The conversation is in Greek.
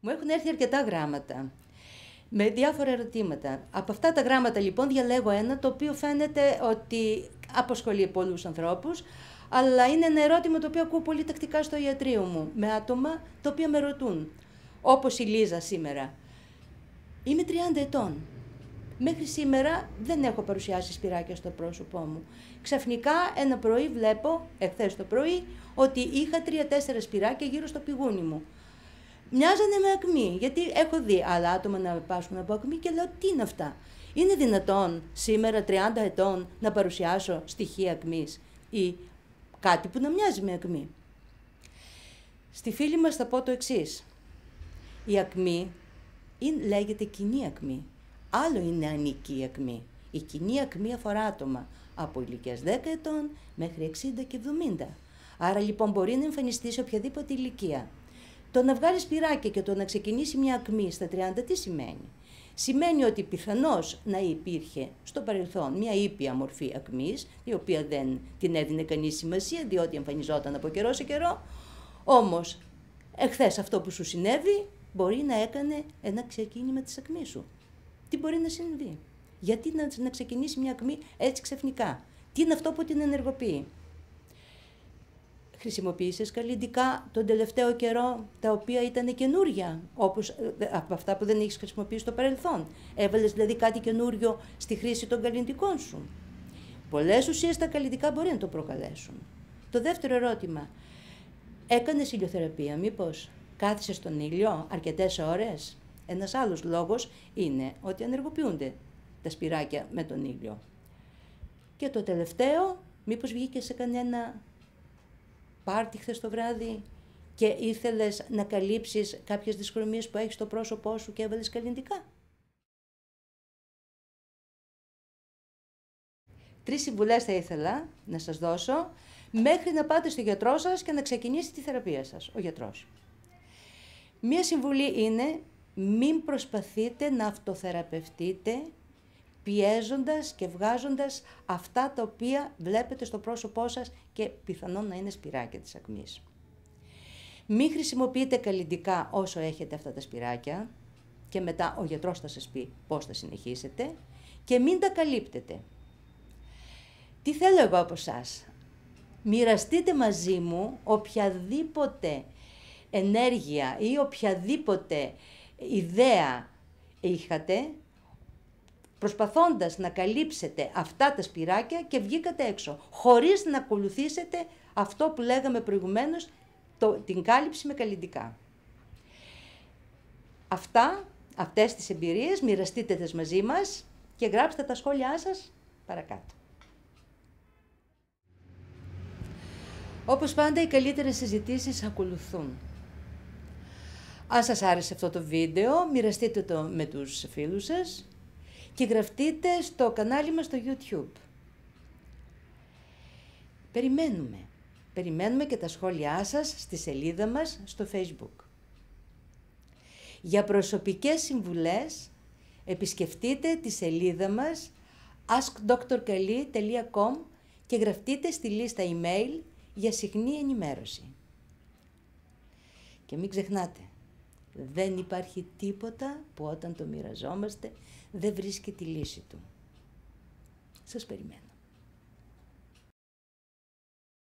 Μου έχουν έρθει αρκετά γράμματα με διάφορα ερωτήματα. Από αυτά τα γράμματα λοιπόν διαλέγω ένα το οποίο φαίνεται ότι απασχολεί πολλούς ανθρώπους, αλλά είναι ένα ερώτημα το οποίο ακούω πολύ τακτικά στο ιατρείο μου, με άτομα τα οποία με ρωτούν. Όπως η Λίζα σήμερα. Είμαι 30 ετών. Μέχρι σήμερα δεν έχω παρουσιάσει σπυράκια στο πρόσωπό μου. Ξαφνικά ένα πρωί βλέπω, εχθές το πρωί, ότι είχα 3-4 σπυράκια γύρω στο πηγούνι μου. Μοιάζανε με ακμή, γιατί έχω δει άλλα άτομα να πάσχουν από ακμή και λέω τι είναι αυτά. Είναι δυνατόν σήμερα 30 ετών να παρουσιάσω στοιχεία ακμής ή κάτι που να μοιάζει με ακμή. Στη φίλη μας θα πω το εξής. Η ακμή λέγεται κοινή ακμή. Άλλο είναι ανική ακμή. Η κοινή ακμή αφορά άτομα από ηλικίας 10 ετών μέχρι 60 και 70. Άρα λοιπόν μπορεί να εμφανιστεί σε οποιαδήποτε ηλικία. Το να βγάλει σπυράκια και το να ξεκινήσει μια ακμή στα 30 τι σημαίνει. Σημαίνει ότι πιθανώς να υπήρχε στο παρελθόν μια ήπια μορφή ακμής, η οποία δεν την έδινε κανείς σημασία, διότι εμφανιζόταν από καιρό σε καιρό. Όμως, εχθές αυτό που σου συνέβη μπορεί να έκανε ένα ξεκίνημα της ακμής σου. Τι μπορεί να συμβεί, γιατί να ξεκινήσει μια ακμή έτσι ξαφνικά, τι είναι αυτό που την ενεργοποιεί. Χρησιμοποίησες καλλυντικά τον τελευταίο καιρό, τα οποία ήταν καινούρια, όπως από αυτά που δεν έχεις χρησιμοποιήσει στο παρελθόν. Έβαλες δηλαδή κάτι καινούριο στη χρήση των καλλυντικών σου. Πολλές ουσίες τα καλλυντικά μπορεί να το προκαλέσουν. Το δεύτερο ερώτημα, έκανες ηλιοθεραπεία, μήπως κάθισες στον ήλιο αρκετές ώρες? Ένας άλλος λόγος είναι ότι ενεργοποιούνται τα σπυράκια με τον ήλιο. Και το τελευταίο, μήπως βγήκες σε κανένα πάρτι χθες το βράδυ και ήθελες να καλύψεις κάποιες δυσχρωμίες που έχεις στο πρόσωπό σου και έβαλες καλλυντικά. 3 συμβουλές θα ήθελα να σας δώσω μέχρι να πάτε στο γιατρό σας και να ξεκινήσει τη θεραπεία σας, ο γιατρός. Μία συμβουλή είναι μην προσπαθείτε να αυτοθεραπευτείτε πιέζοντας και βγάζοντας αυτά τα οποία βλέπετε στο πρόσωπό σας και πιθανόν να είναι σπυράκια της ακμής. Μην χρησιμοποιείτε καλλυντικά όσο έχετε αυτά τα σπυράκια και μετά ο γιατρός θα σας πει πώς θα συνεχίσετε και μην τα καλύπτετε. Τι θέλω εγώ από εσάς? Μοιραστείτε μαζί μου οποιαδήποτε ενέργεια ή οποιαδήποτε ιδέα είχατε προσπαθώντας να καλύψετε αυτά τα σπυράκια και βγήκατε έξω, χωρίς να ακολουθήσετε αυτό που λέγαμε προηγουμένως, την κάλυψη με καλλυντικά. Αυτές τις εμπειρίες μοιραστείτε τες μαζί μας και γράψτε τα σχόλιά σας παρακάτω. Όπως πάντα, οι καλύτερες συζητήσεις ακολουθούν. Αν σας άρεσε αυτό το βίντεο, μοιραστείτε το με τους φίλους σας και γραφτείτε στο κανάλι μας στο YouTube. Περιμένουμε και τα σχόλιά σας στη σελίδα μας στο Facebook. Για προσωπικές συμβουλές, επισκεφτείτε τη σελίδα μας askdrkali.com και γραφτείτε στη λίστα email για συχνή ενημέρωση. Και μην ξεχνάτε, δεν υπάρχει τίποτα που όταν το μοιραζόμαστε δεν βρίσκει τη λύση του. Σας περιμένω.